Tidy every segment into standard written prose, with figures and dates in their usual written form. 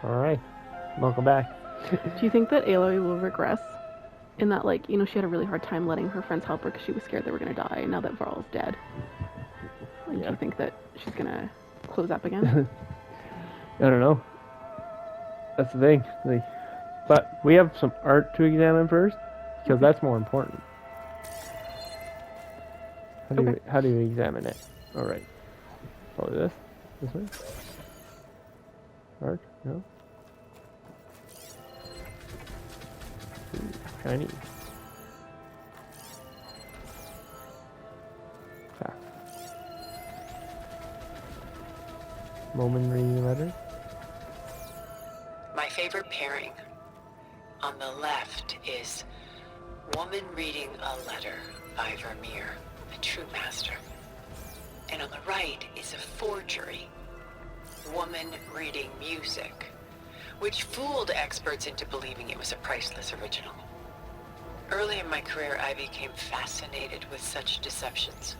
Alright. Welcome back. Do you think that Aloy will regress in that, like, you know, she had a really hard time letting her friends help her because she was scared they were going to die, and now that Varl's dead? Like, do you think that she's going to close up again? I don't know. That's the thing. Like, but we have some art to examine first, because that's more important. How do you examine it? Alright. Probably this. This way. Art? No? Ooh, shiny. Ah. Moment reading letter. My favorite pairing. On the left is Woman Reading a Letter by Vermeer, a true master. And on the right is a forgery, Woman Reading Music, which fooled experts into believing it was a priceless original. Early in my career, I became fascinated with such deceptions.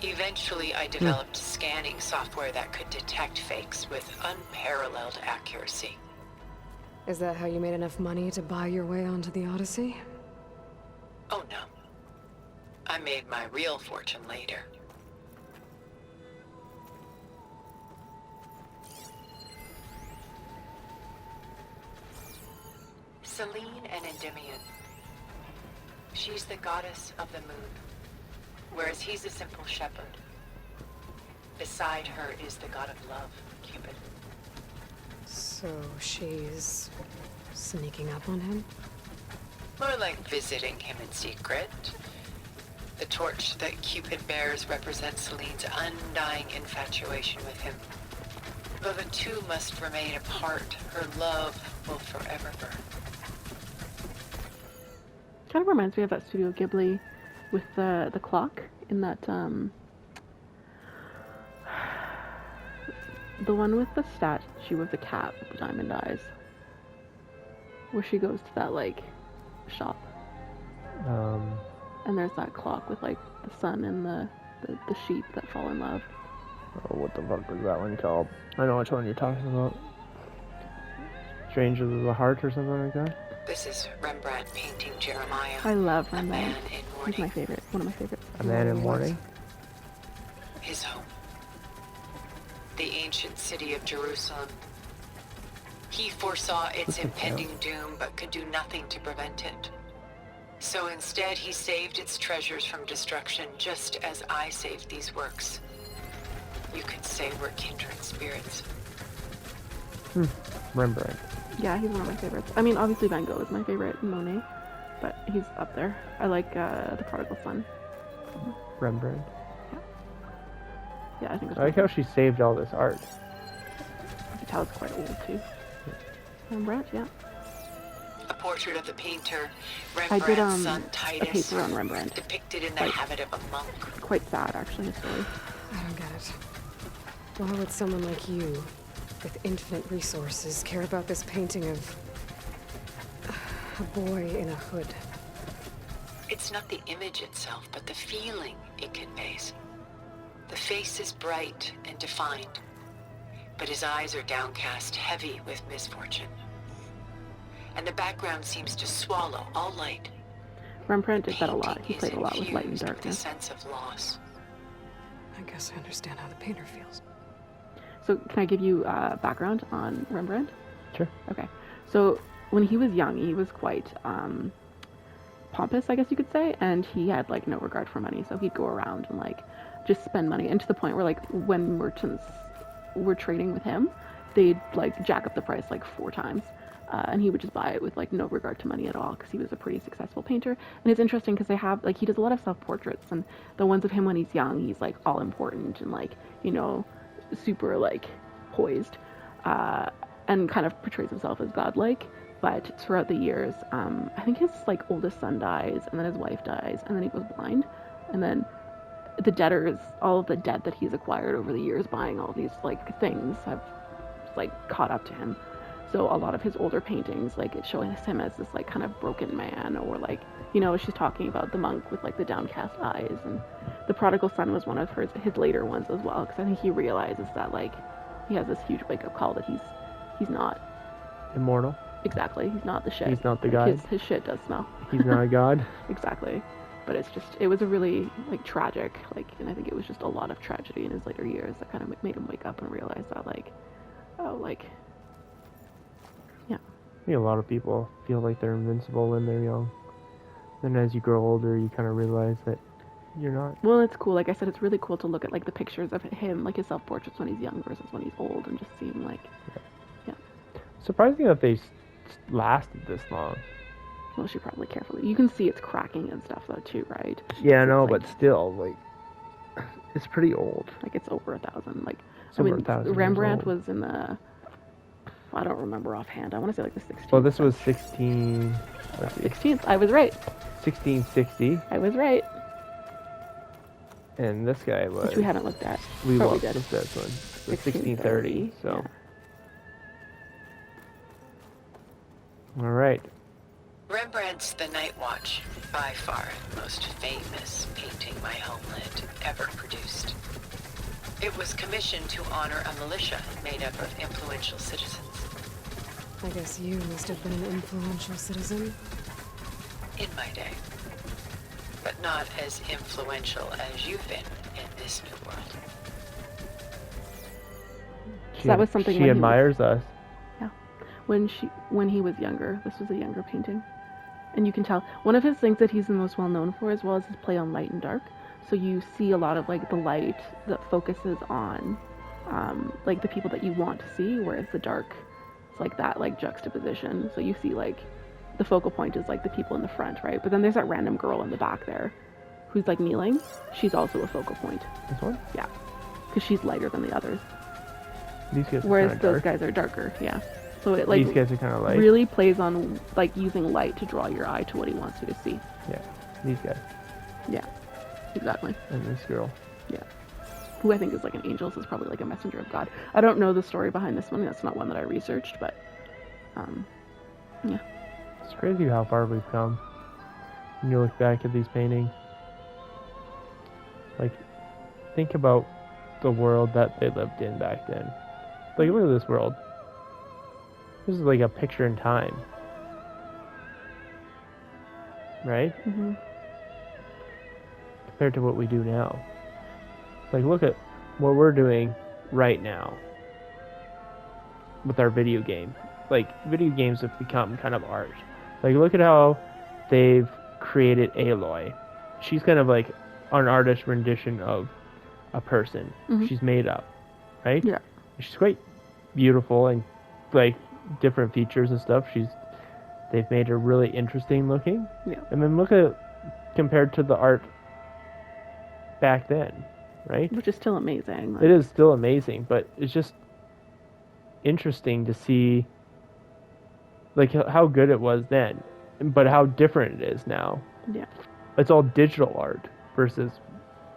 Eventually, I developed scanning software that could detect fakes with unparalleled accuracy. Is that how you made enough money to buy your way onto the Odyssey? Oh no. I made my real fortune later. Selene and Endymion. She's the goddess of the moon, whereas he's a simple shepherd. Beside her is the god of love, Cupid. So she's sneaking up on him? More like visiting him in secret. The torch that Cupid bears represents Selene's undying infatuation with him. Though the two must remain apart, her love will forever burn. Kind of reminds me of that Studio Ghibli with the clock in that, the one with the statue of the cat with the diamond eyes. Where she goes to that, like, shop. And there's that clock with, like, the sun and the sheep that fall in love. Oh, what the fuck was that one called? I know which one you're talking about. Strangers of the Heart or something like that? This is Rembrandt painting Jeremiah. I love A Rembrandt. man in He's mourning. my favorite. One of my favorites. A Man in Mourning? His home. The ancient city of Jerusalem. He foresaw its impending doom, but could do nothing to prevent it. So instead, he saved its treasures from destruction, just as I saved these works. You could say we're kindred spirits. Rembrandt. Yeah, he's one of my favorites. I mean, obviously Van Gogh is my favorite, and Monet, but he's up there. I like The Prodigal Son. Rembrandt. Yeah, I think it's I like how she saved all this art. You can tell it's quite old, too. Rembrandt, yeah. A portrait of the painter, I did Rembrandt's son a Titus, paper on Rembrandt. depicted in the Like, habit of a monk. Quite sad, actually, his story. I don't get it. Why would someone like you, with infinite resources, care about this painting of a boy in a hood? It's not the image itself, but the feeling it conveys. The face is bright and defined, but his eyes are downcast, heavy with misfortune. And the background seems to swallow all light. Rembrandt did that a lot. He Painting played is a lot with light and infused with a darkness. sense of loss. I guess I understand how the painter feels. So can I give you background on Rembrandt? Sure. Okay. So when he was young, he was quite pompous, I guess you could say, and he had like no regard for money. So he'd go around and like just spend money, and to the point where like when merchants were trading with him, they'd like jack up the price like 4 times. And he would just buy it with like no regard to money at all because he was a pretty successful painter. And it's interesting because they have like he does a lot of self-portraits, and the ones of him when he's young, he's like all important and like, you know, super like poised, and kind of portrays himself as godlike. But throughout the years, I think his like oldest son dies, and then his wife dies, and then he goes blind, and then the debtors, all of the debt that he's acquired over the years buying all these like things, have like caught up to him. So a lot of his older paintings, like it shows him as this like kind of broken man, or like, you know, she's talking about the monk with like the downcast eyes, and the prodigal son was one of his later ones as well, because I think he realizes that like he has this huge wake up call that he's he's not. Immortal. Exactly. He's not the shit. He's not the Like, god. His shit does smell. He's not a god. Exactly. But it was a really, like, tragic, like, and I think it was just a lot of tragedy in his later years that kind of made him wake up and realize that, like, oh, like, yeah. I think a lot of people feel like they're invincible when they're young. Then as you grow older, you kind of realize that you're not. Well, it's cool. Like I said, it's really cool to look at, like, the pictures of him, like, his self-portraits when he's young versus when he's old, and just seeing, like, yeah. Surprising that they lasted this long. Well, she probably carefully. You can see it's cracking and stuff, though, too, right? Yeah, I It's, know, like, but still, like, it's pretty old. like, it's over 1,000. Like, It's I over mean, 1,000 years Rembrandt old. was in the, I don't remember offhand. I want to say, like, the 16th. Well, this was 16. Let's see, 16th. I was right. 1660, I was right. and this guy was. Which we haven't looked at. We Or looked we at did. this one. The 1630. So. Yeah. All right. Rembrandt's The Night Watch, by far the most famous painting my homeland ever produced. It was commissioned to honor a militia made up of influential citizens. I guess you must have been an influential citizen. In my day. But not as influential as you've been in this new world. She, that was something she when he admires us. When he was younger. This was a younger painting. And you can tell one of his things that he's the most well known for as well as his play on light and dark. So you see a lot of, like, the light that focuses on like the people that you want to see, whereas the dark, it's like that, like, juxtaposition. So you see, like, the focal point is, like, the people in the front, right? But then there's that random girl in the back there who's, like, kneeling. She's also a focal point. This one? Yeah. Because she's lighter than the others. These guys are Whereas kind of those dark. guys are darker, yeah. So it, like, These guys are kind of light. really plays on, like, using light to draw your eye to what he wants you to see. Yeah. These guys. Yeah, exactly. And this girl. Yeah. Who I think is, like, an angel, so it's probably, like, a messenger of God. I don't know the story behind this one. That's not one that I researched, but, yeah. It's crazy how far we've come. When you look back at these paintings. Like, think about the world that they lived in back then. Like, look at this world. This is like a picture in time. Right? Mm-hmm. Compared to what we do now. Like, look at what we're doing right now with our video game. Like, video games have become kind of art. Like, look at how they've created Aloy. She's kind of like an artist rendition of a person. Mhm. She's made up, right? Yeah. She's quite beautiful and, like, different features and stuff. They've made her really interesting looking. Yeah. And then look at compared to the art back then, right? Which is still amazing. Like, It is still amazing, but it's just interesting to see, like, how good it was then, but how different it is now. Yeah. It's all digital art versus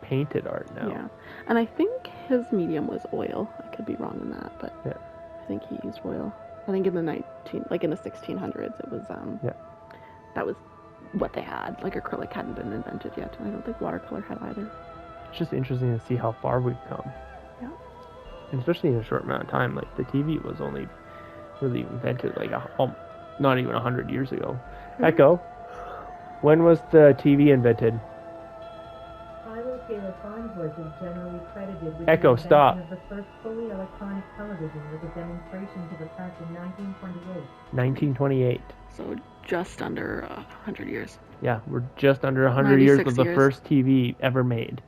painted art now. Yeah. And I think his medium was oil. I could be wrong in that, but Yeah. I think he used oil. I think in the 1600s, it was, Yeah. that was what they had. Like, acrylic hadn't been invented yet. And I don't think watercolor had either. It's just interesting to see how far we've come. Yeah. And especially in a short amount of time. Like, the TV was only really invented, like, not even 100 years ago. Mm-hmm. Echo, when was the TV invented? Philo Taylor Farnsworth is generally credited with Echo, the invention stop. of the first fully electronic television with a demonstration to the press in 1928. 1928. So just under 100 years. Yeah, we're just under 100 years 96 of the years. first TV ever made.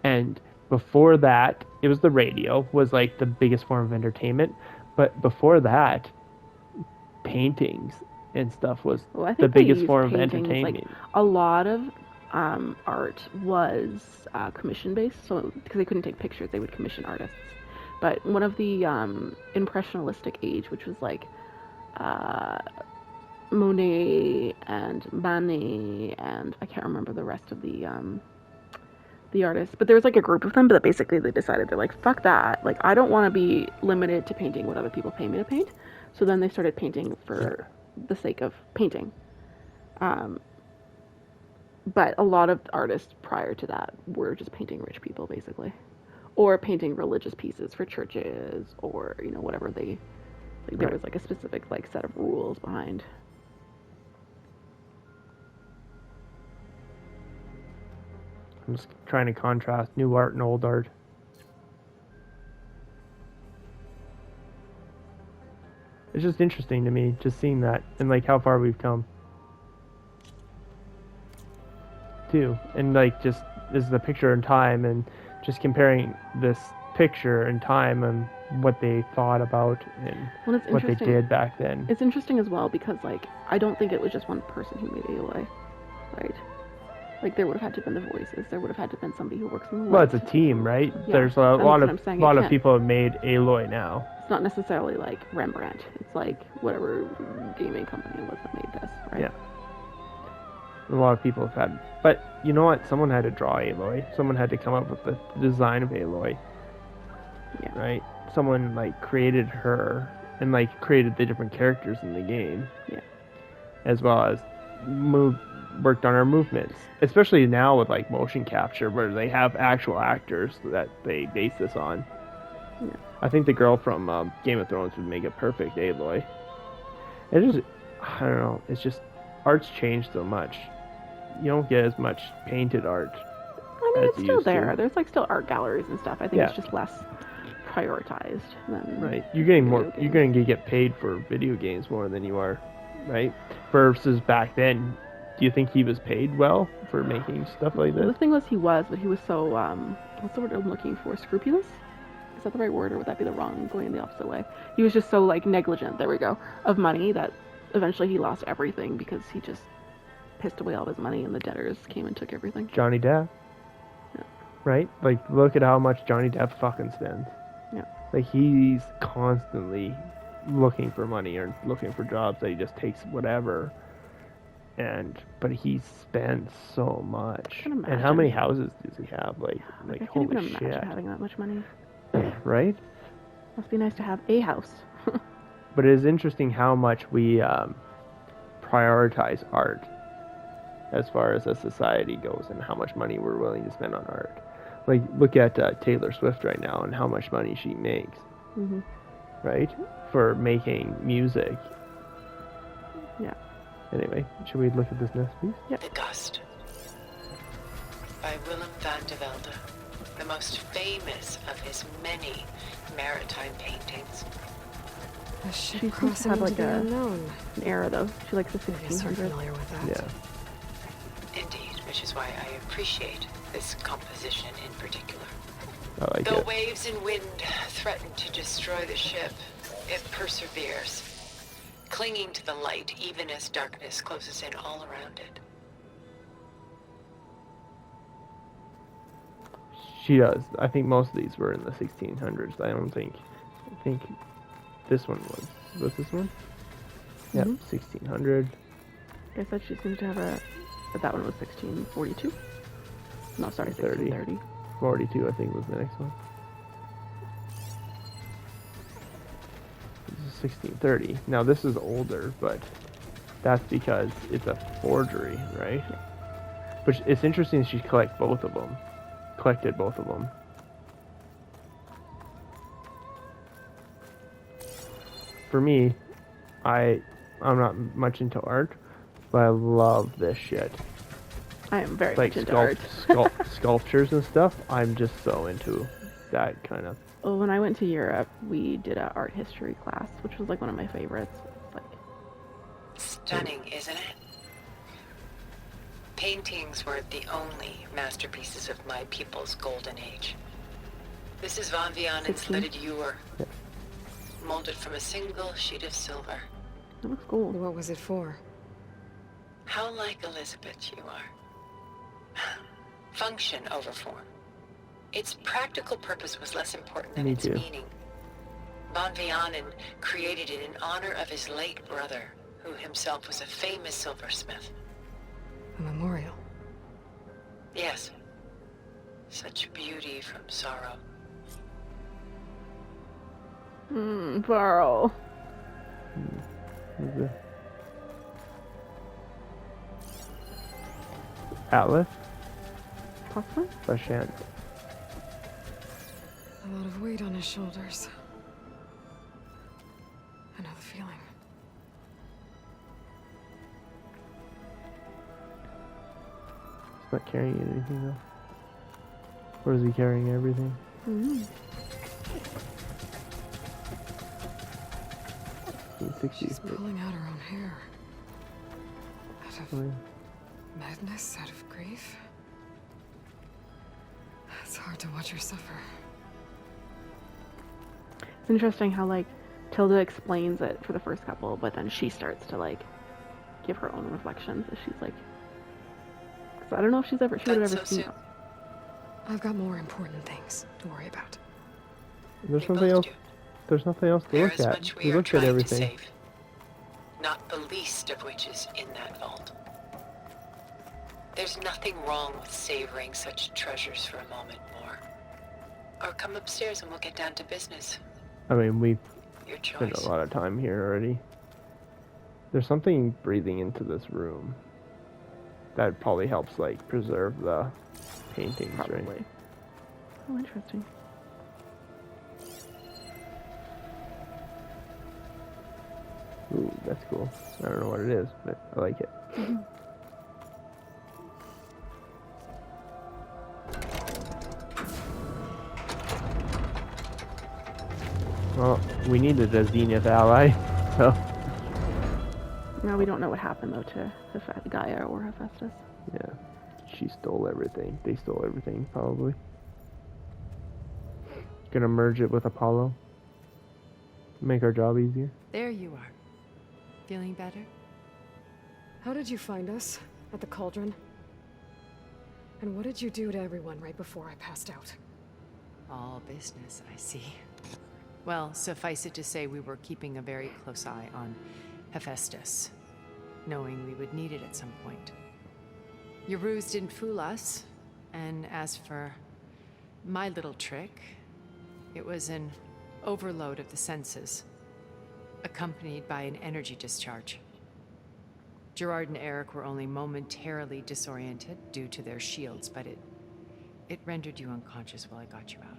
And before that, it was the radio, was like the biggest form of entertainment. But before that, paintings and stuff was Well, I think the they biggest used form of paintings, entertainment. Like, a lot of art was commission based, so because they couldn't take pictures, they would commission artists. But one of the impressionistic age, which was like Monet and Manet, and I can't remember the rest of the artists, but there was like a group of them, but basically they decided, they're like, fuck that, like, I don't want to be limited to painting what other people pay me to paint. So then they started painting for the sake of painting. But a lot of artists prior to that were just painting rich people, basically, or painting religious pieces for churches, or, you know, whatever they Like there Right. was like a specific like set of rules behind. I'm just trying to contrast new art and old art. It's just interesting to me, just seeing that and like how far we've come. Too, and like just this is a picture in time, and just comparing this picture in time and what they thought about and Well, it's what they interesting. did back then. It's interesting as well because like I don't think it was just one person who made Aloy, right? Like there would have had to have been the voices. There would have had to have been somebody who works in the Well, it's light. a team, right? Yeah, There's a that's lot what of I'm saying, lot it of can't- people have made Aloy now. It's not necessarily like Rembrandt. It's like whatever gaming company it was that made this, right? Yeah. A lot of people have had, but you know what? Someone had to draw Aloy. Someone had to come up with the design of Aloy, Yeah. right? Someone like created her and like created the different characters in the game. Yeah. As well as worked on our movements, especially now with like motion capture, where they have actual actors that they base this on. Yeah. I think the girl from Game of Thrones would make a perfect Aloy. It is, I don't know. It's just art's changed so much. You don't get as much painted art. I mean, as it's you still used to. there. There's like still art galleries and stuff. I think Yeah. it's just less prioritized than Right, you're getting more. video You're games. going to get paid for video games more than you are, right? Versus back then, do you think he was paid well for making stuff like Well, this? the thing was, he was, but he was so what's the word I'm looking for? Scrupulous? Is that the right word, or would that be the wrong? Going the opposite way. He was just so like negligent. There we go. Of money that eventually he lost everything because he just pissed away all his money and the debtors came and took everything. Johnny Depp. Yeah. Right? Like, look at how much Johnny Depp fucking spends. Yeah. Like, he's constantly looking for money or looking for jobs that he just takes whatever. But he spends so much. can And how many imagine. houses does he have? Like I can't holy even imagine shit. having that much money. Right? Must be nice to have a house. But it is interesting how much we prioritize art as far as a society goes and how much money we're willing to spend on art. Like, look at Taylor Swift right now and how much money she makes, Hmm. right? For making music. Yeah. Anyway, should we look at this next piece? The Gust by Willem van de Velde, the most famous of his many maritime paintings. A ship She seems to crossing have, into like, the a- unknown. An era though. She likes the I guess we're 1600s. familiar with that. Yeah, Indeed, which is why I appreciate this composition in particular. I like Though it. waves and wind threaten to destroy the ship, it perseveres, clinging to the light even as darkness closes in all around it. She does. I think most of these were in the 1600s. I think this one was this one? Yep, Mhm. 1600. I said she seems to have that one was 1642. No, sorry, 30. 1630. 42, I think, was the next one. This is 1630. Now, this is older, but that's because it's a forgery, right? But it's interesting she collected both of them. For me, I'm not much into art, but I love this shit. I am very Like much into art. sculptures and stuff. I'm just so into that kind of. Well, when I went to Europe, we did an art history class, which was like one of my favorites. Like, Stunning, isn't it? Paintings weren't the only masterpieces of my people's golden age. This is Von Vianen's 16. lidded ewer, Yeah. molded from a single sheet of silver. it looks cool. What was it for? How like Elizabeth you are. Function over form. Its practical purpose was less important than Me its too. meaning. Von Vianen created it in honor of his late brother, who himself was a famous silversmith. A memorial. Yes. Such beauty from sorrow. Varl. Atlas Possibly? Bashant. A lot of weight on his shoulders. A feeling. He's not carrying anything though. Or is he carrying everything? Mm-hmm. 60. She's pulling out her own hair. Out of Oh, madness, out of grief. It's hard to watch her suffer. It's interesting how like Tilda explains it for the first couple, but then she starts to like give her own reflections as she's like, because I don't know if she would have That's ever so seen. soon. I've got more important things to worry about. There's They something both else. do. There's nothing else to There look is at. much We we are looked at trying to everything. save. Not the least of which is in that vault. There's nothing wrong with savoring such treasures for a moment more. Or come upstairs and we'll get down to business. I mean, we Your spent choice. a lot of time here already. There's something breathing into this room that probably helps like preserve the paintings, Probably. right? Oh, interesting. Ooh, that's cool. I don't know what it is, but I like it. Well, we needed a Zenith ally, so Now we don't know what happened though to Gaia or Hephaestus. yeah. She stole everything. They stole everything, probably. Gonna merge it with Apollo. Make our job easier. There you are. Feeling better? How did you find us? At the cauldron? And what did you do to everyone right before I passed out? All business, I see. Well, suffice it to say we were keeping a very close eye on Hephaestus, knowing we would need it at some point. Your ruse didn't fool us, and as for my little trick, it was an overload of the senses, accompanied by an energy discharge. Gerard and Eric were only momentarily disoriented due to their shields, but it rendered you unconscious while I got you out.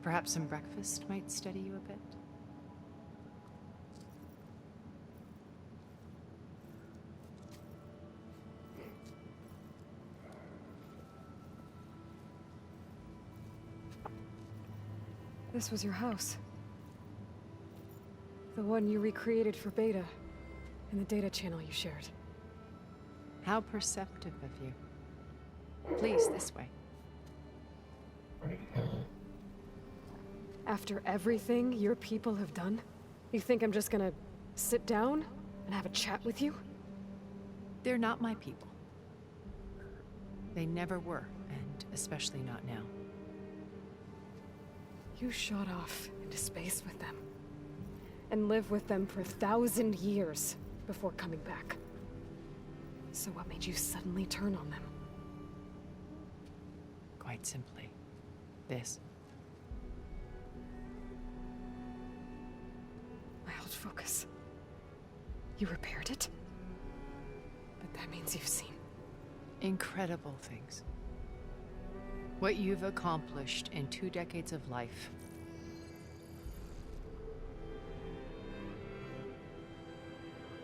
Perhaps some breakfast might steady you a bit? This was your house. The one you recreated for Beta, in the data channel you shared. How perceptive of you. Please, this way. After everything your people have done, you think I'm just gonna sit down and have a chat with you? They're not my people. They never were, and especially not now. You shot off into space with them, and lived with them for 1,000 years before coming back. So what made you suddenly turn on them? Quite simply, this. My old focus. You repaired it? But that means you've seen. Incredible things. What you've accomplished in 2 decades of life.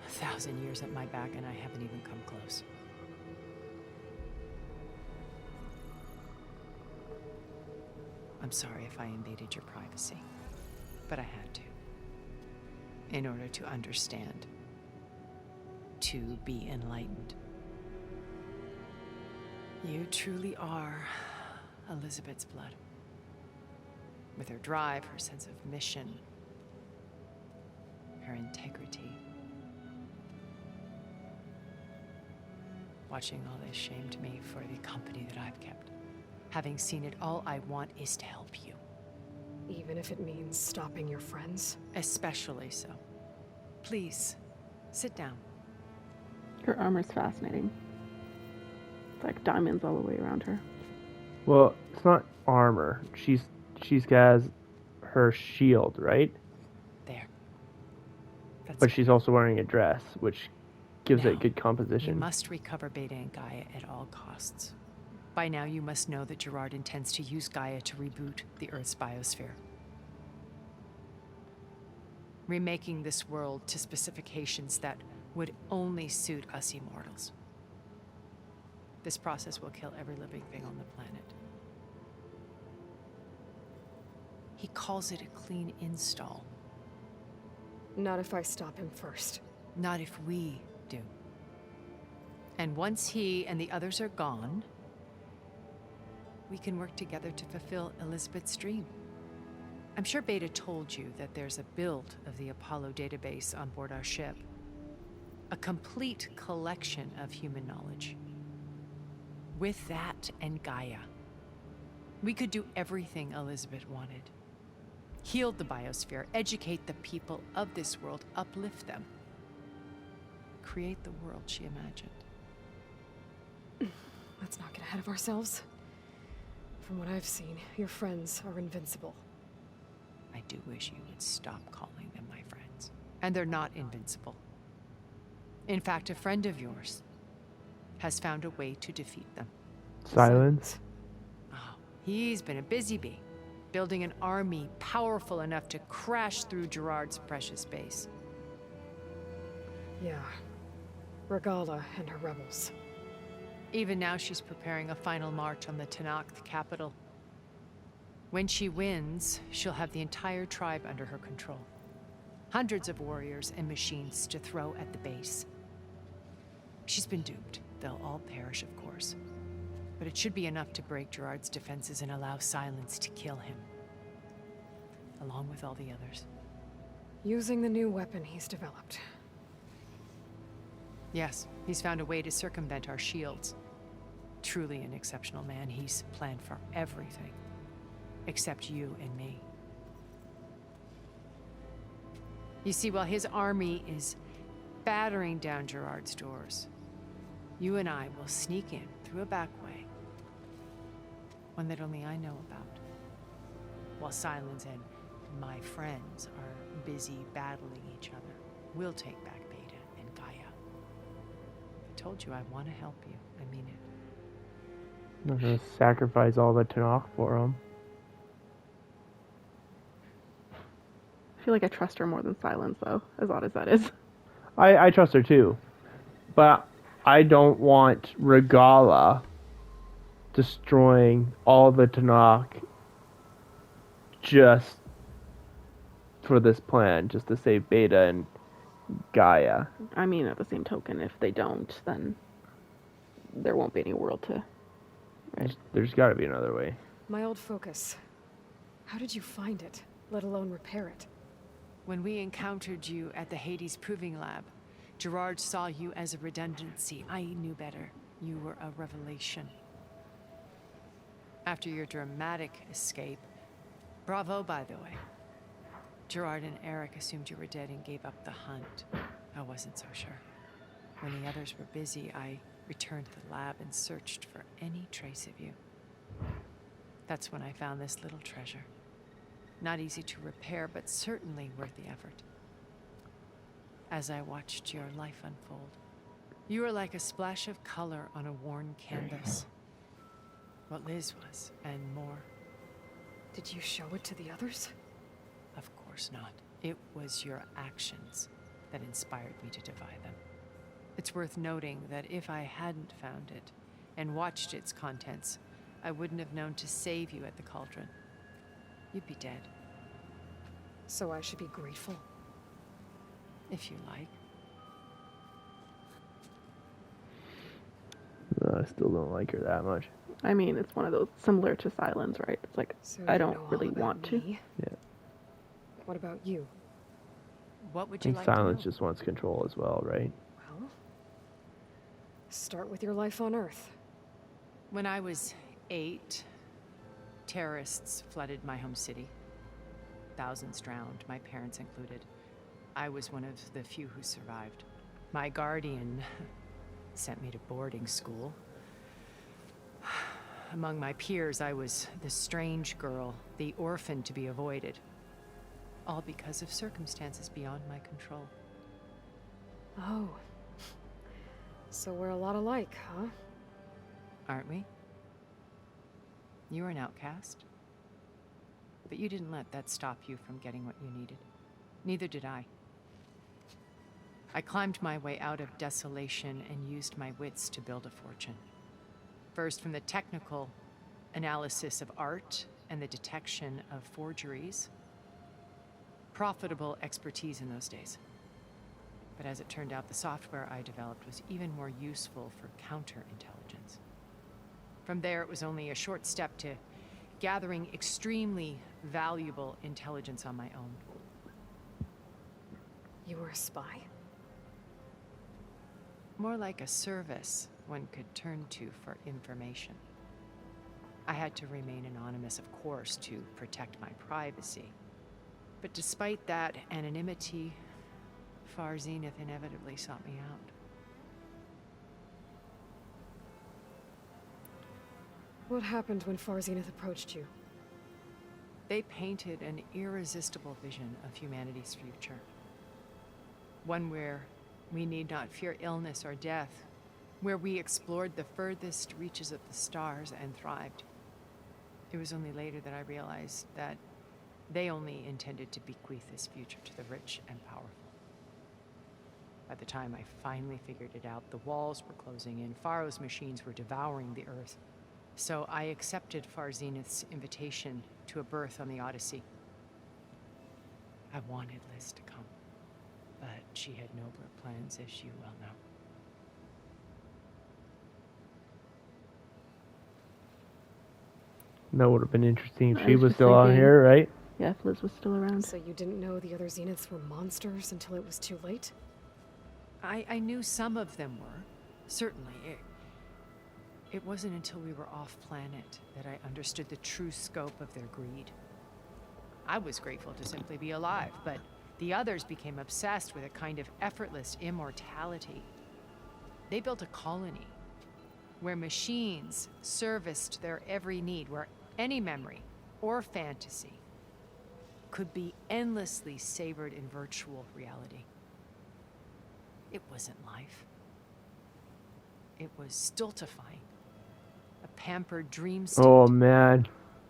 A 1,000 years at my back and I haven't even come close. I'm sorry if I invaded your privacy, but I had to. In order to understand. To be enlightened. You truly are Elizabeth's blood. With her drive, her sense of mission, her integrity. Watching all this shamed me for the company that I've kept. Having seen it, all I want is to help you. Even if it means stopping your friends? Especially so. Please, sit down. Her armor's fascinating. It's like diamonds all the way around her. Well, it's not armor. She's got her shield, right? There. That's But she's also wearing a dress, which gives Now, it good You composition. must recover Beta and Gaia at all costs. By now, you must know that Gerard intends to use Gaia to reboot the Earth's biosphere. remaking this world to specifications that would only suit us immortals. This process will kill every living thing on the planet. He calls it a clean install. Not if I stop him first. Not if we do. And once he and the others are gone, we can work together to fulfill Elizabeth's dream. I'm sure Beta told you that there's a build of the Apollo database on board our ship. A complete collection of human knowledge. With that and Gaia, we could do everything Elizabeth wanted. Heal the biosphere, educate the people of this world, uplift them. Create the world she imagined. Let's not get ahead of ourselves. From what I've seen, your friends are invincible. I do wish you would stop calling them my friends. And they're not invincible. In fact, a friend of yours has found a way to defeat them. Silence. Oh, he's been a busy bee, building an army powerful enough to crash through Gerard's precious base. Yeah. Regala and her rebels. Even now she's preparing a final march on the Tenakth capital. When she wins, she'll have the entire tribe under her control. Hundreds of warriors and machines to throw at the base. She's been duped. They'll all perish, of course. But it should be enough to break Gerard's defenses and allow Silence to kill him. Along with all the others. Using the new weapon he's developed. Yes, he's found a way to circumvent our shields. Truly an exceptional man. He's planned for everything. Except you and me. You see, while his army is battering down Gerard's doors, you and I will sneak in through a back way. One that only I know about. While Silence and my friends are busy battling each other, we'll take back Beta and Gaia. I told you I want to help you. I mean it. I'm gonna sacrifice all the Tanakh for him. I feel like I trust her more than Silence, though, as odd as that is. I trust her too. But I don't want Regala destroying all the Tanakh just for this plan, just to save Beta and Gaia. I mean, at the same token, if they don't, then there won't be any world to... Right. There's got to be another way. My old focus. How did you find it, let alone repair it? When we encountered you at the Hades Proving Lab, Gerard saw you as a redundancy. I knew better. You were a revelation. After your dramatic escape, bravo, by the way. Gerard and Eric assumed you were dead and gave up the hunt. I wasn't so sure. When the others were busy, I returned to the lab and searched for any trace of you. That's when I found this little treasure. Not easy to repair, but certainly worth the effort. As I watched your life unfold, you were like a splash of color on a worn canvas. What Liz was, and more. Did you show it to the others? Of course not. It was your actions that inspired me to defy them. It's worth noting that if I hadn't found it and watched its contents, I wouldn't have known to save you at the cauldron. You'd be dead. So I should be grateful? If you like. I still don't like her that much. I mean, it's one of those similar to Silence, right? It's like, So I you don't know all really about want to. me? Yeah. What about you? What would I you think like Silence to know? just wants control as well, right? Well, start with your life on Earth. When I was 8, terrorists flooded my home city. Thousands drowned, my parents included. I was one of the few who survived. My guardian sent me to boarding school. Among my peers, I was the strange girl, the orphan to be avoided. All because of circumstances beyond my control. Oh. So we're a lot alike, huh? Aren't we? You were an outcast. But you didn't let that stop you from getting what you needed. Neither did I. I climbed my way out of desolation and used my wits to build a fortune. First, from the technical analysis of art and the detection of forgeries. Profitable expertise in those days. But as it turned out, the software I developed was even more useful for counterintelligence. From there, it was only a short step to gathering extremely valuable intelligence on my own. You were a spy? More like a service one could turn to for information. I had to remain anonymous, of course, to protect my privacy. But despite that anonymity, Far Zenith inevitably sought me out. What happened when Far Zenith approached you? They painted an irresistible vision of humanity's future. One where we need not fear illness or death, where we explored the furthest reaches of the stars and thrived. It was only later that I realized that they only intended to bequeath this future to the rich and powerful. By the time I finally figured it out, the walls were closing in, Faro's machines were devouring the Earth. So I accepted Far Zenith's invitation to a berth on the Odyssey. I wanted Liz to come, but she had nobler plans, as you well know. That would have been interesting if I she was was just still on thinking- here, right? Yeah, if Liz was still around. So you didn't know the other Zeniths were monsters until it was too late? I knew some of them were, certainly. It wasn't until we were off-planet that I understood the true scope of their greed. I was grateful to simply be alive, but the others became obsessed with a kind of effortless immortality. They built a colony where machines serviced their every need, where any memory or fantasy could be endlessly savored in virtual reality. It wasn't life. It was stultifying. A pampered dream state. Oh man.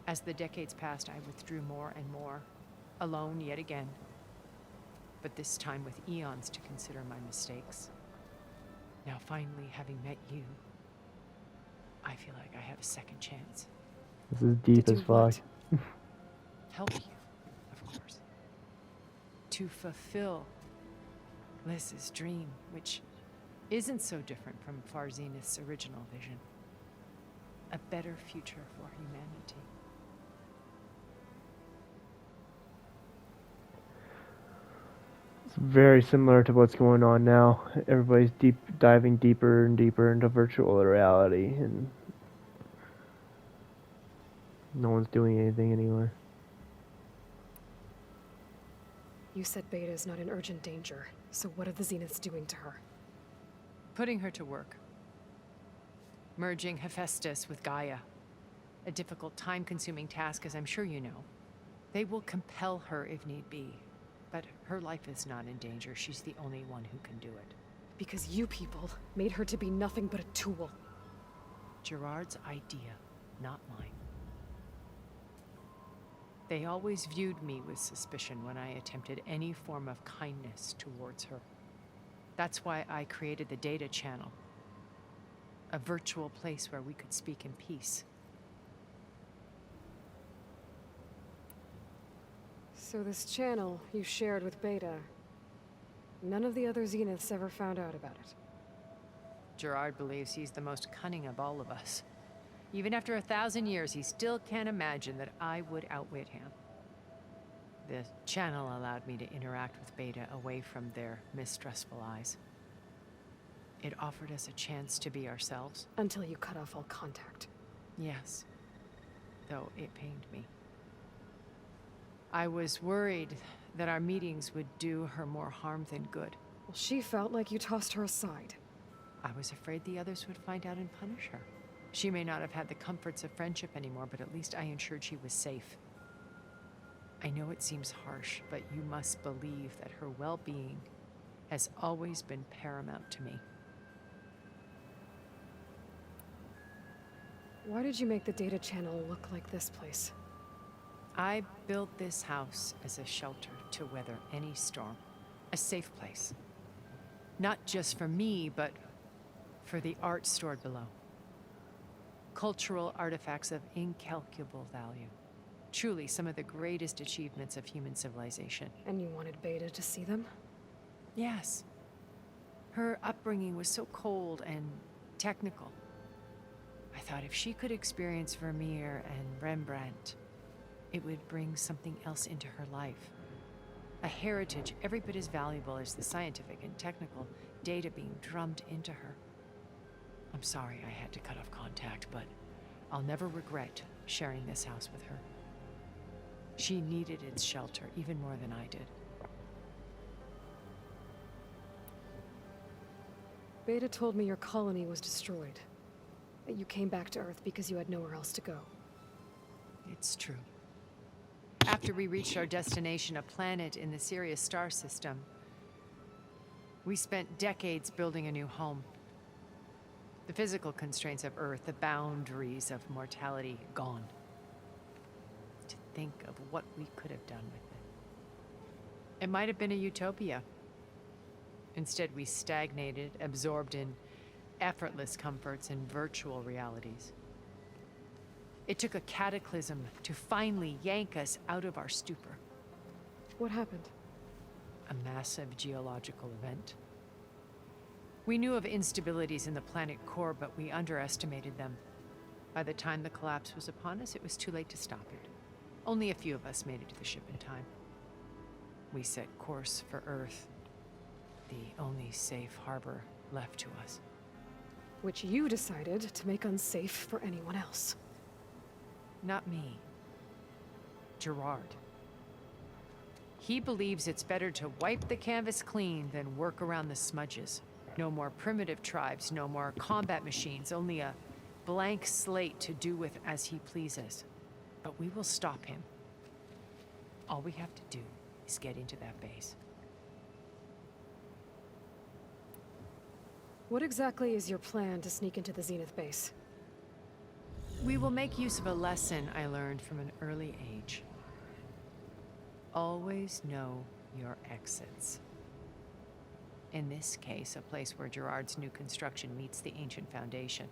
As the decades passed, I withdrew more and more, alone yet again. But this time with eons to consider my mistakes. Now finally, having met you, I feel like I have a second chance. This is deep To as do fuck. what? Help you, of course. To fulfill Liz's dream, which isn't so different from Far Zenith's original vision. A better future for humanity. It's very similar to what's going on now. Everybody's diving deeper and deeper into virtual reality, and no one's doing anything anywhere. You said Beta is not in urgent danger, so what are the Zeniths doing to her? Putting her to work. Merging Hephaestus with Gaia. A difficult, time-consuming task, as I'm sure you know. They will compel her if need be. But her life is not in danger. She's the only one who can do it. Because you people made her to be nothing but a tool. Gerard's idea, not mine. They always viewed me with suspicion when I attempted any form of kindness towards her. That's why I created the data channel. A virtual place where we could speak in peace. So this channel you shared with Beta, none of the other Zeniths ever found out about it. Gerard believes he's the most cunning of all of us. Even after 1,000 years, he still can't imagine that I would outwit him. The channel allowed me to interact with Beta away from their mistrustful eyes. It offered us a chance to be ourselves. Until you cut off all contact. Yes, though it pained me. I was worried that our meetings would do her more harm than good. Well, she felt like you tossed her aside. I was afraid the others would find out and punish her. She may not have had the comforts of friendship anymore, but at least I ensured she was safe. I know it seems harsh, but you must believe that her well-being has always been paramount to me. Why did you make the data channel look like this place? I built this house as a shelter to weather any storm. A safe place. Not just for me, but for the art stored below. Cultural artifacts of incalculable value. Truly some of the greatest achievements of human civilization. And you wanted Beta to see them? Yes. Her upbringing was so cold and technical. I thought if she could experience Vermeer and Rembrandt, it would bring something else into her life. A heritage every bit as valuable as the scientific and technical data being drummed into her. I'm sorry I had to cut off contact, but I'll never regret sharing this house with her. She needed its shelter even more than I did. Beta told me your colony was destroyed. That you came back to Earth because you had nowhere else to go. It's true. After we reached our destination, a planet in the Sirius star system, we spent decades building a new home. The physical constraints of Earth, the boundaries of mortality, gone. To think of what we could have done with it. It might have been a utopia. Instead, we stagnated, absorbed in effortless comforts and virtual realities. It took a cataclysm to finally yank us out of our stupor. What happened? A massive geological event. We knew of instabilities in the planet core, but we underestimated them. By the time the collapse was upon us, it was too late to stop it. Only a few of us made it to the ship in time. We set course for Earth, the only safe harbor left to us. Which you decided to make unsafe for anyone else. Not me. Gerard. He believes it's better to wipe the canvas clean than work around the smudges. No more primitive tribes, no more combat machines, only a blank slate to do with as he pleases. But we will stop him. All we have to do is get into that base. What exactly is your plan to sneak into the Zenith base? We will make use of a lesson I learned from an early age. Always know your exits. In this case, a place where Gerard's new construction meets the ancient foundation,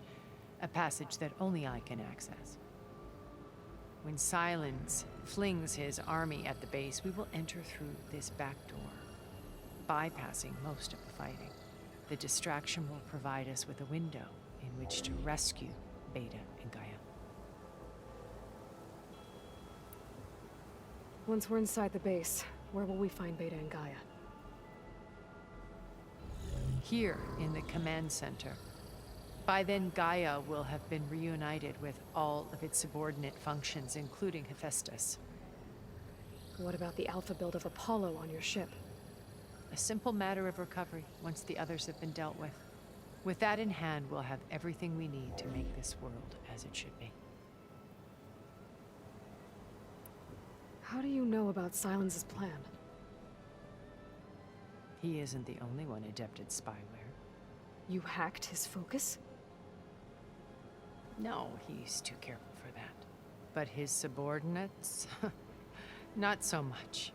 a passage that only I can access. When Silence flings his army at the base, we will enter through this back door, bypassing most of the fighting. The distraction will provide us with a window in which to rescue Beta and Gaia. Once we're inside the base, where will we find Beta and Gaia? Here in the command center. By then, Gaia will have been reunited with all of its subordinate functions, including Hephaestus. What about the alpha build of Apollo on your ship? A simple matter of recovery once the others have been dealt with. With that in hand, we'll have everything we need to make this world as it should be. How do you know about Silence's plan? He isn't the only one adept at spyware. You hacked his focus? No, he's too careful for that. But his subordinates? Not so much.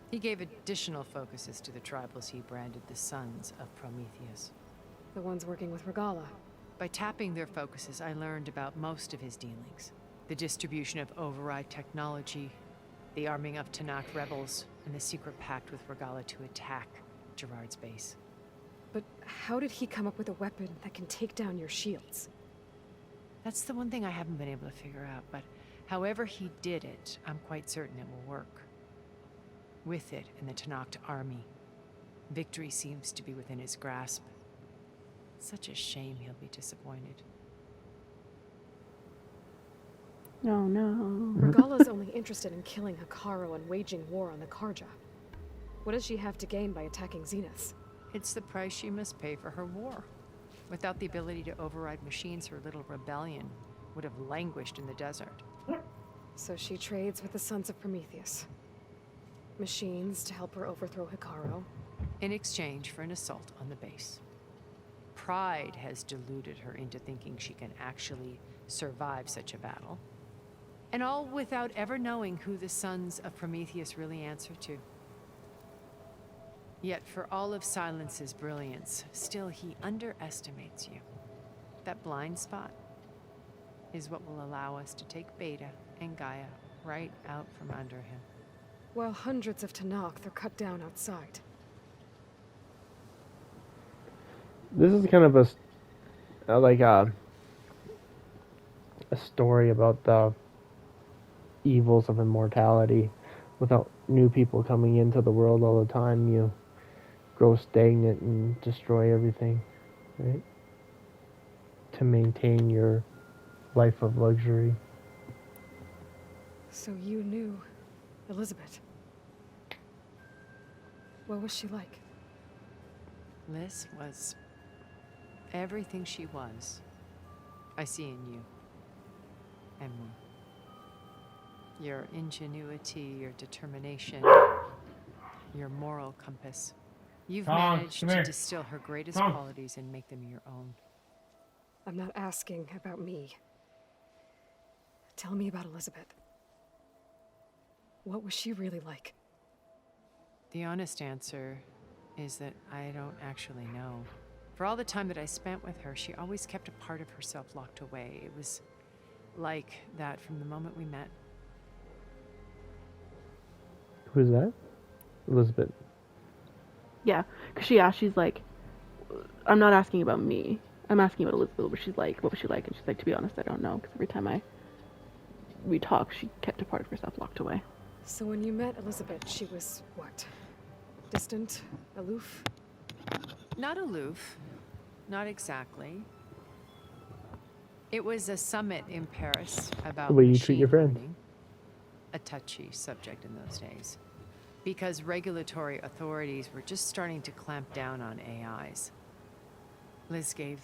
He gave additional focuses to the tribals he branded the Sons of Prometheus. The ones working with Regala. By tapping their focuses, I learned about most of his dealings. The distribution of override technology, the arming of Tanakh rebels, and the secret pact with Regala to attack Gerard's base. But how did he come up with a weapon that can take down your shields? That's the one thing I haven't been able to figure out, but however he did it, I'm quite certain it will work. With it and the Tanakh army, victory seems to be within his grasp. Such a shame he'll be disappointed. Oh no. Regala's only interested in killing Hikaru and waging war on the Karja. What does she have to gain by attacking Zenith? It's the price she must pay for her war. Without the ability to override machines, her little rebellion would have languished in the desert. So she trades with the Sons of Prometheus. Machines to help her overthrow Hikaru. In exchange for an assault on the base. Pride has deluded her into thinking she can actually survive such a battle. And all without ever knowing who the sons of Prometheus really answer to. Yet for all of Silence's brilliance, still he underestimates you. That blind spot is what will allow us to take Beta and Gaia right out from under him. While hundreds of Tanakh are cut down outside. This is kind of a story about the evils of immortality. Without new people coming into the world all the time, you grow stagnant and destroy everything, right? To maintain your life of luxury. So you knew Elizabeth. What was she like? Liz was everything she was. I see in you. And more. Your ingenuity, your determination, your moral compass. You've managed to distill her greatest qualities and make them your own. I'm not asking about me. Tell me about Elizabeth. What was she really like? The honest answer is that I don't actually know. For all the time that I spent with her, she always kept a part of herself locked away. It was like that from the moment we met. Who's that? Elizabeth. Yeah, because she's like, I'm not asking about me. I'm asking about Elizabeth. What was she like? And she's like, to be honest, I don't know. Because every time we talked, she kept a part of herself locked away. So when you met Elizabeth, she was what? Distant? Aloof? Not aloof. Not exactly. It was a summit in Paris about The way you treat your machine friends. learning. A touchy subject in those days. Because regulatory authorities were just starting to clamp down on AIs. Liz gave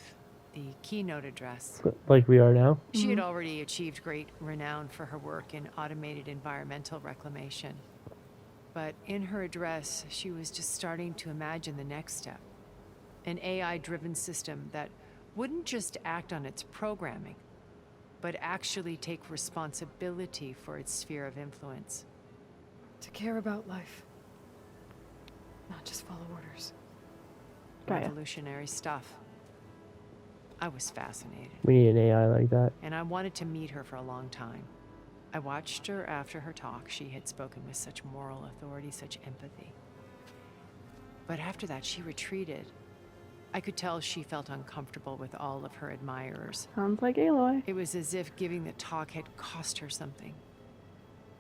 the keynote address. Like we are now? She had already achieved great renown for her work in automated environmental reclamation. But in her address, she was just starting to imagine the next step. An AI-driven system that wouldn't just act on its programming, but actually take responsibility for its sphere of influence. To care about life. Not just follow orders. Gaia. Revolutionary stuff. I was fascinated. We need an AI like that. And I wanted to meet her for a long time. I watched her after her talk. She had spoken with such moral authority, such empathy. But after that, she retreated. I could tell she felt uncomfortable with all of her admirers. Sounds like Aloy. It was as if giving the talk had cost her something.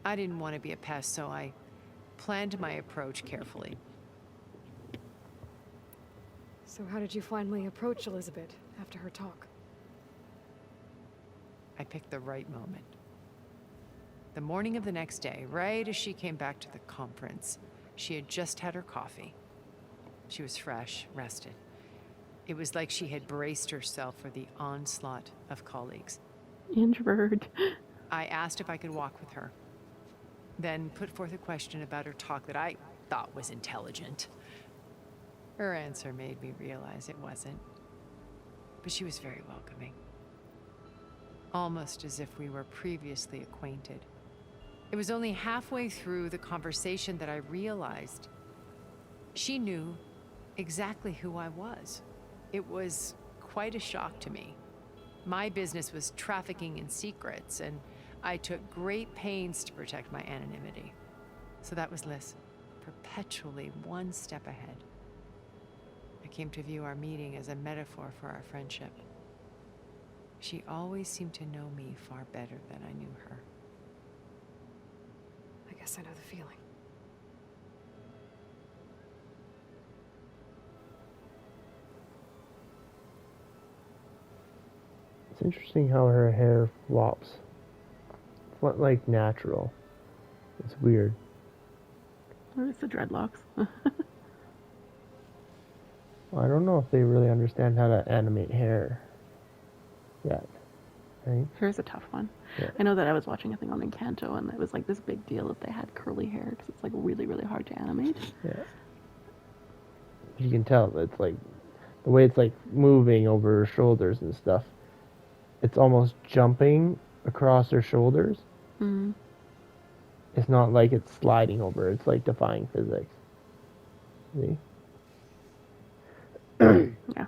I didn't want to be a pest, so I planned my approach carefully. So how did you finally approach Elizabeth after her talk? I picked the right moment. The morning of the next day, right as she came back to the conference, she had just had her coffee. She was fresh, rested. It was like she had braced herself for the onslaught of colleagues. Introvert. I asked if I could walk with her, then put forth a question about her talk that I thought was intelligent. Her answer made me realize it wasn't, but she was very welcoming. Almost as if we were previously acquainted. It was only halfway through the conversation that I realized she knew exactly who I was. It was quite a shock to me. My business was trafficking in secrets, and I took great pains to protect my anonymity. So that was Liz, perpetually one step ahead. I came to view our meeting as a metaphor for our friendship. She always seemed to know me far better than I knew her. I guess I know the feeling. It's interesting how her hair flops. It's not like natural. It's weird. Or it's the dreadlocks. I don't know if they really understand how to animate hair yet. Right? Hair's a tough one. Yeah. I know that I was watching a thing on Encanto, and it was like this big deal if they had curly hair, because it's like really, really hard to animate. Yeah. You can tell it's like the way it's like moving over her shoulders and stuff. It's almost jumping across her shoulders, Mm. It's not like it's sliding over. It's like defying physics. See? Yeah.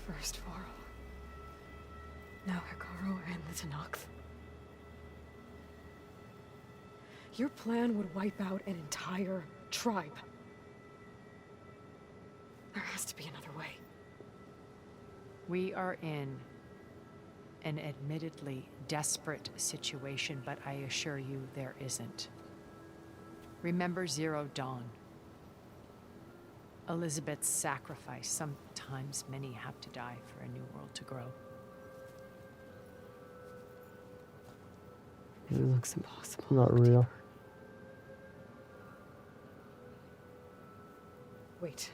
First Varl. Now Hikaru and the Tenakth. Your plan would wipe out an entire tribe. There has to be another way. We are in an admittedly desperate situation, but I assure you there isn't. Remember Zero Dawn. Elizabeth's sacrifice. Sometimes many have to die for a new world to grow. It looks impossible. Not real. Wait.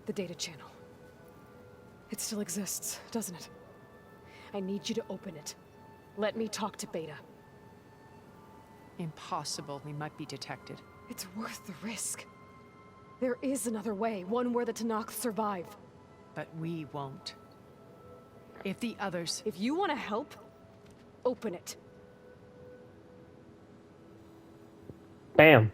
The data channel. It still exists, doesn't it? I need you to open it. Let me talk to Beta. Impossible. We might be detected. It's worth the risk. There is another way, one where the Tenakth survive. But we won't. If the others... If you want to help, open it. Bam.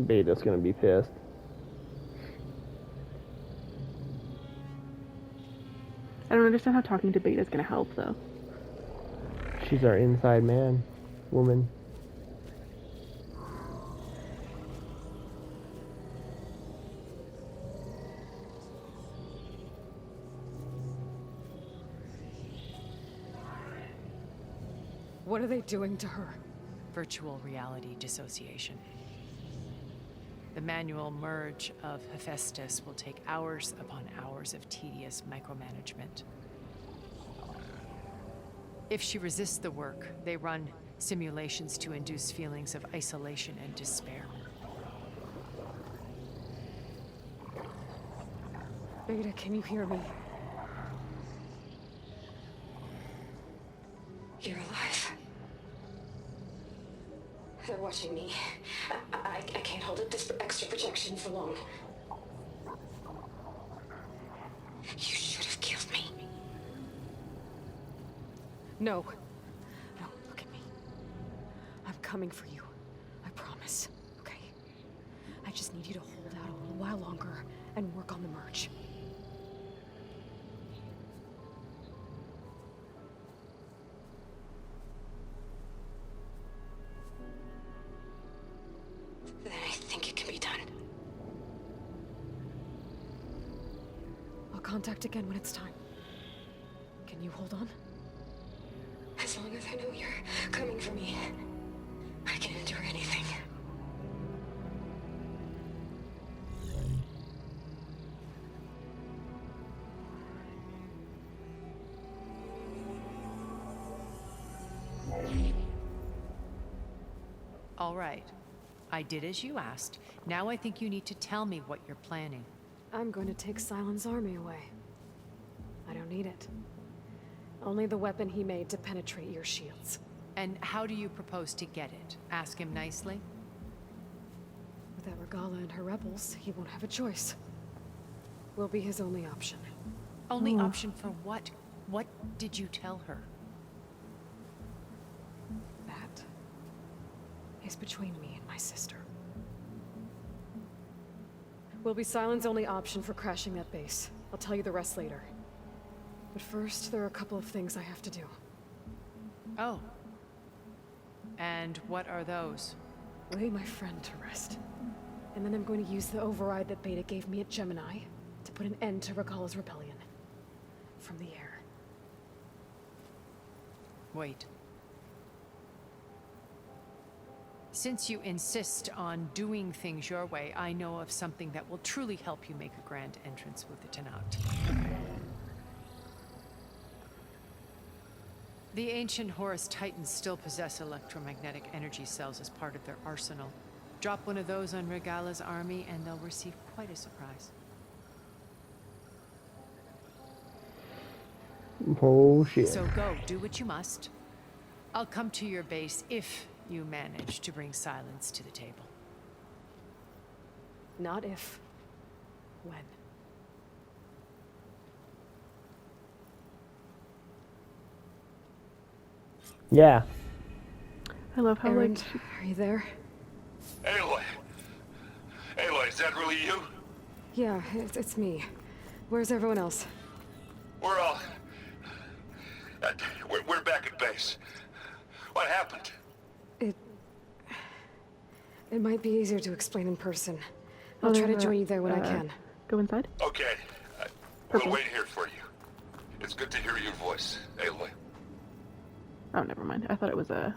Beta's gonna be pissed. I don't understand how talking to Beta is gonna help, though. She's our inside man, woman. What are they doing to her? Virtual reality dissociation. The manual merge of Hephaestus will take hours upon hours of tedious micromanagement. If she resists the work, they run simulations to induce feelings of isolation and despair. Beta, can you hear me? You're alive. They're watching me. I can't hold up this extra protection for long. You should have killed me. No. No, look at me. I'm coming for you. I promise. Okay? I just need you to hold out a little while longer and work on the merge. Then I think it can be done. I'll contact again when it's time. Can you hold on? As long as I know you're coming for me, I can endure anything. All right. I did as you asked. Now I think you need to tell me what you're planning. I'm going to take Silent's army away. I don't need it. Only the weapon he made to penetrate your shields. And how do you propose to get it? Ask him nicely? Without Regala and her rebels, he won't have a choice. We'll be his only option. Only option for what? What did you tell her? That is between me and my sister. Will be Silent's only option for crashing that base. I'll tell you the rest later. But first, there are a couple of things I have to do. Oh. And what are those? Lay my friend to rest. And then I'm going to use the override that Beta gave me at Gemini to put an end to Regala's rebellion. From the air. Wait. Since you insist on doing things your way, I know of something that will truly help you make a grand entrance with the Tenakth. The ancient Horus Titans still possess electromagnetic energy cells as part of their arsenal. Drop one of those on Regala's army and they'll receive quite a surprise. Oh shit. So go, do what you must. I'll come to your base if you manage to bring silence to the table. Not if. When. Yeah. I love how Aaron, like are you there? Aloy! Aloy, is that really you? Yeah, it's me. Where's everyone else? We're all... we're back at base. What happened? It might be easier to explain in person. I'll try to join you there when I can. go inside. Okay. We'll wait here for you. It's good to hear your voice, Aloy. Oh, never mind. I thought it was a.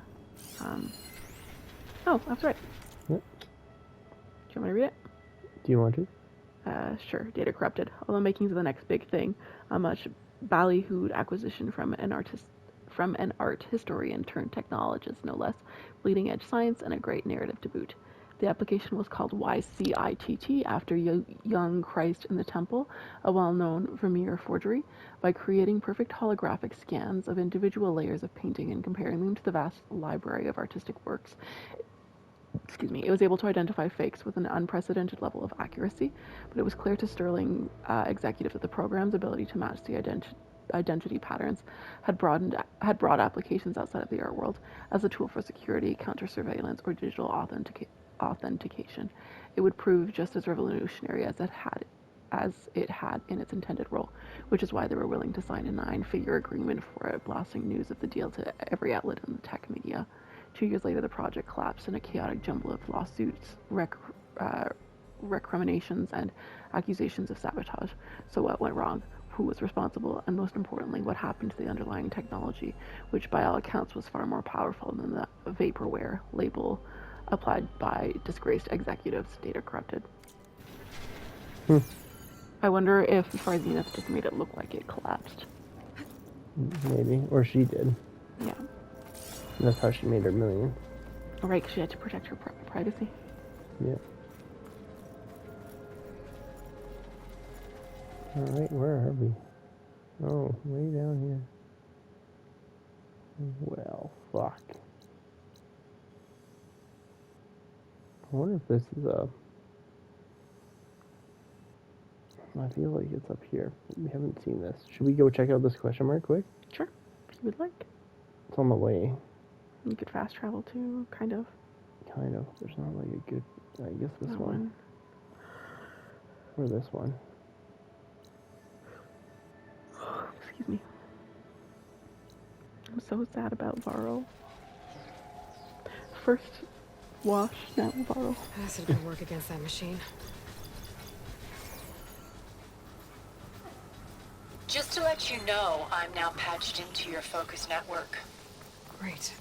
Oh, that's right. Yep. Do you want me to read it? Do you want to? Sure. Data corrupted. Although makings of the next big thing, a much ballyhooed acquisition from an art historian turned technologist, no less, bleeding edge science, and a great narrative to boot. The application was called YCITT after Young Christ in the Temple, a well-known Vermeer forgery. By creating perfect holographic scans of individual layers of painting and comparing them to the vast library of artistic works, it was able to identify fakes with an unprecedented level of accuracy, but it was clear to Sterling executives that the program's ability to match the identity patterns had broad applications outside of the art world as a tool for security, counter-surveillance, or digital authentication. It would prove just as revolutionary as it had in its intended role, which is why they were willing to sign a 9-figure agreement for it, blasting news of the deal to every outlet in the tech media. 2 years later, the project collapsed in a chaotic jumble of lawsuits, recriminations, and accusations of sabotage. So what went wrong? Who was responsible? And most importantly, what happened to the underlying technology, which by all accounts was far more powerful than the vaporware label applied by disgraced executives. Data corrupted. I wonder if Zenith just made it look like it collapsed. Maybe. Or she did. Yeah. That's how she made her million. Right, 'cause she had to protect her privacy. Yeah. Alright, where are we? Oh, way down here. Well, fuck. I wonder if this is a... I feel like it's up here. We haven't seen this. Should we go check out this question mark quick? Sure, if you would like. It's on the way. You could fast travel too, kind of. Kind of. There's not like a good... I guess this That one. Or this one. Excuse me. I'm so sad about Varro. First wash, now Varro. Acid could work against that machine. Just to let you know, I'm now patched into your focus network. Great.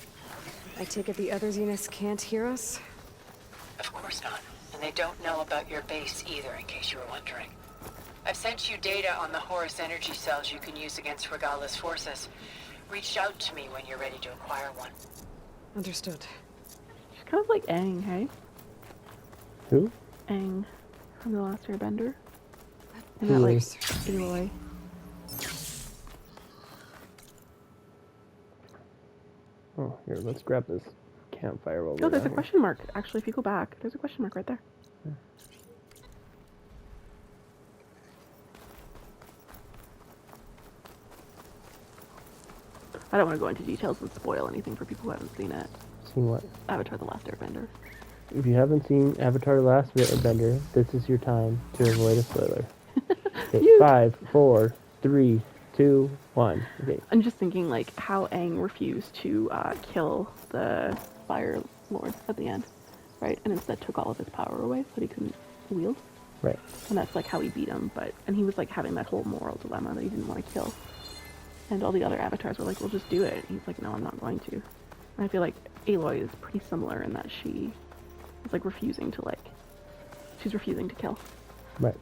I take it the other Zeniths can't hear us? Of course not. And they don't know about your base either, in case you were wondering. I've sent you data on the Horus energy cells you can use against Regala's forces. Reach out to me when you're ready to acquire one. Understood. She's kind of like Aang, hey? Who? Aang from The Last Airbender. And Who that, like, is? Aloy. Oh, here, let's grab this campfire while Oh, we're there's a down here. question mark. Actually, if you go back, there's a question mark right there. Yeah. I don't want to go into details and spoil anything for people who haven't seen it. Seen what? Avatar: The Last Airbender. If you haven't seen Avatar: The Last Airbender, this is your time to avoid a spoiler. Okay, 5, 4, 3, 2, 1. Okay. I'm just thinking, like, how Aang refused to kill the Fire Lord at the end, right? And instead took all of his power away so that he couldn't wield. Right. And that's, like, how he beat him. And he was, like, having that whole moral dilemma that he didn't want to kill. And all the other avatars were like, well, just do it. And he's like, no, I'm not going to. And I feel like Aloy is pretty similar in that she is, like, she's refusing to kill. Right.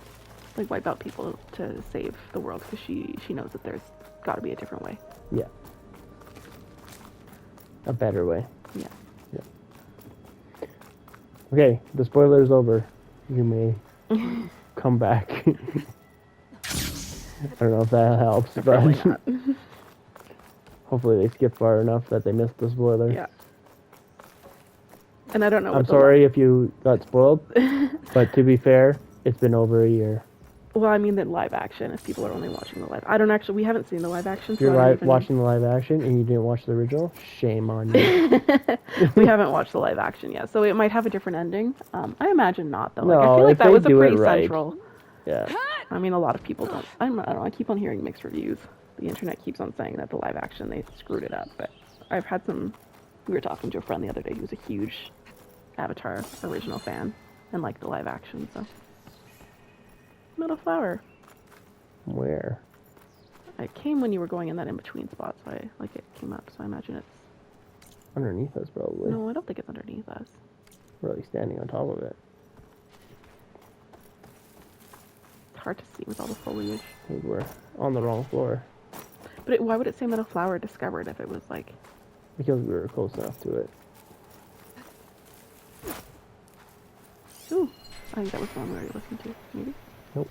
Like, wipe out people to save the world because she knows that there's got to be a different way. Yeah. A better way. Yeah. Yeah. Okay, the spoiler is over. You may come back. I don't know if that helps, but... Probably not. Hopefully they skip far enough that they missed the spoiler. Yeah. And I don't know. I'm what the sorry if you got spoiled, but to be fair, it's been over a year. Well, I mean the live action. If people are only watching the live, I don't actually. We haven't seen the live action. If So you're I don't even... watching the live action and you didn't watch the original, shame on you. We haven't watched the live action yet, so it might have a different ending. I imagine not though. Like, No, I feel like if that they was a do it pretty right. central. Yeah. I mean, a lot of people don't. I don't know. I keep on hearing mixed reviews. The internet keeps on saying that the live action they screwed it up, but I've had some. We were talking to a friend the other day who's a huge Avatar original fan and liked the live action. So, metal flower. Where? It came when you were going in that in between spot, so it came up. So I imagine it's. Underneath us, probably. No, I don't think it's underneath us. We're like standing on top of it. It's hard to see with all the foliage. I think we're on the wrong floor. But why would it say metal flower discovered if it was like? Because we were close enough to it. Ooh, I think that was the one we already listened to. Maybe. Nope.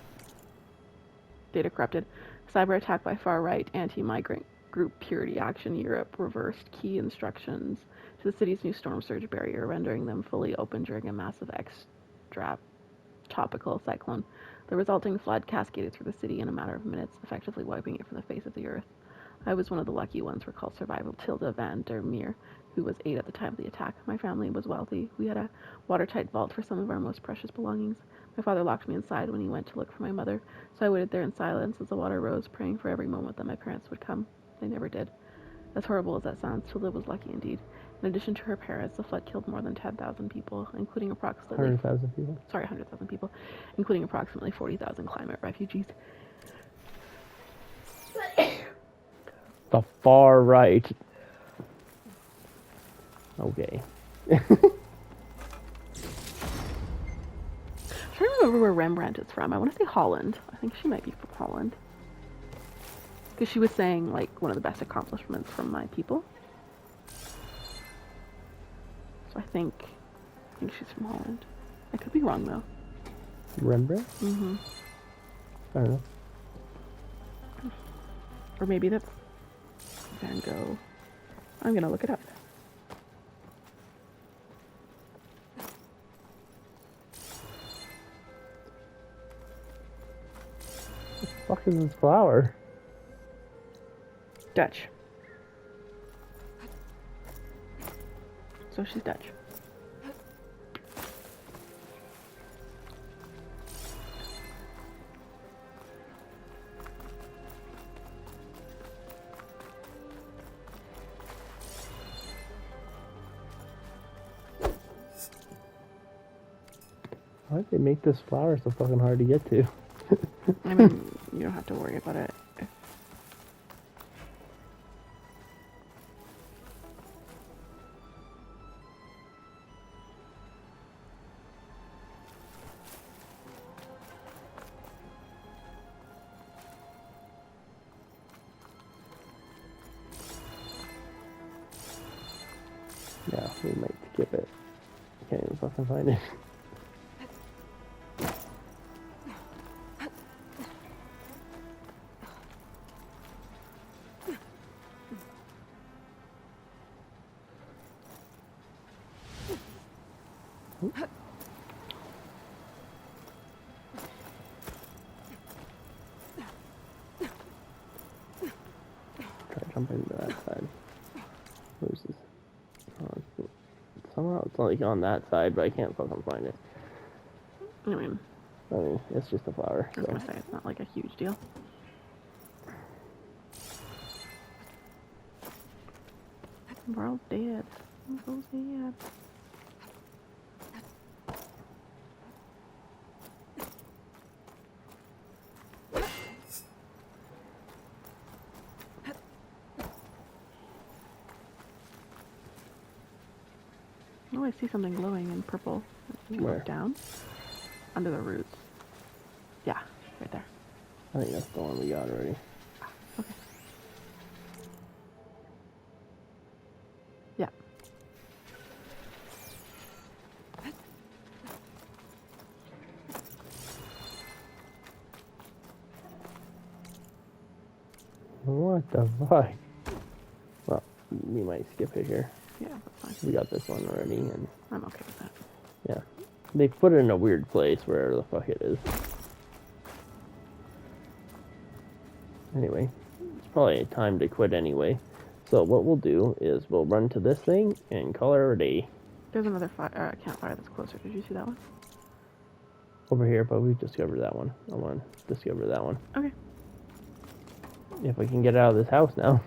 Data corrupted. Cyber attack by far-right anti-migrant group Purity Action Europe reversed key instructions to the city's new storm surge barrier, rendering them fully open during a massive tropical cyclone. The resulting flood cascaded through the city in a matter of minutes, effectively wiping it from the face of the earth. I was one of the lucky ones, recalled survivor Tilda van der Meer, who was 8 at the time of the attack. My family was wealthy. We had a watertight vault for some of our most precious belongings. My father locked me inside when he went to look for my mother, so I waited there in silence as the water rose, praying for every moment that my parents would come. They never did. As horrible as that sounds, Tilda was lucky indeed. In addition to her parents, the flood killed more than 10,000 people, including approximately... 100,000 people? Sorry, 100,000 people, including approximately 40,000 climate refugees. The far right. Okay. I'm trying to remember where Rembrandt is from. I want to say Holland. I think she might be from Holland. Because she was saying, like, one of the best accomplishments from my people. So I think she's from Holland. I could be wrong, though. Rembrandt? Mm-hmm. I don't know. Or maybe that's Van Gogh. I'm going to look it up. What the fuck is this flower? Dutch. So she's Dutch. Why did they make this flower so fucking hard to get to? I mean, you don't have to worry about it. Yeah, we might skip it. Can't even fucking find it. Try to jump into that side. Where's this? Oh, somehow it's like on that side, but I can't fucking find it. I mean, It's just a flower. I was So. gonna say it's not like a huge deal. We're all dead. We're all dead. Oh, I see something glowing in purple. Can you Where? look down? Under the roots. Yeah, right there. I think that's the one we got already. Okay. Yeah. What the fuck? we might skip it here. Yeah, that's fine. We got this one already, and I'm okay with that. yeah. They put it in a weird place, wherever the fuck it is. Anyway, it's probably time to quit anyway. So what we'll do is we'll run to this thing and call her a day. There's another campfire that's closer. Did you see that one? Over here, but we've discovered that one. I want to discover that one. Okay. If we can get out of this house now.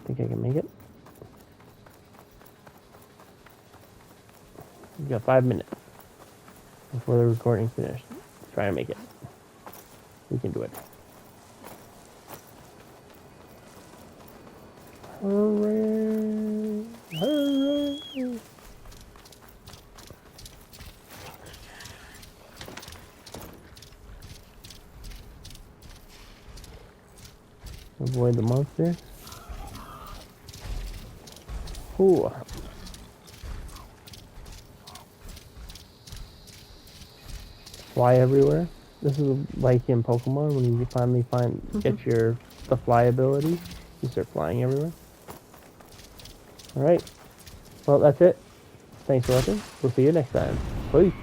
Think I can make it? We got 5 minutes before the recording's finished. Try and make it. We can do it. Hooray! Hooray! Avoid the monster. Ooh. Fly everywhere. This is like in Pokemon when you finally get the fly ability, you start flying everywhere. Alright. Well, that's it. Thanks for watching. We'll see you next time. Bye.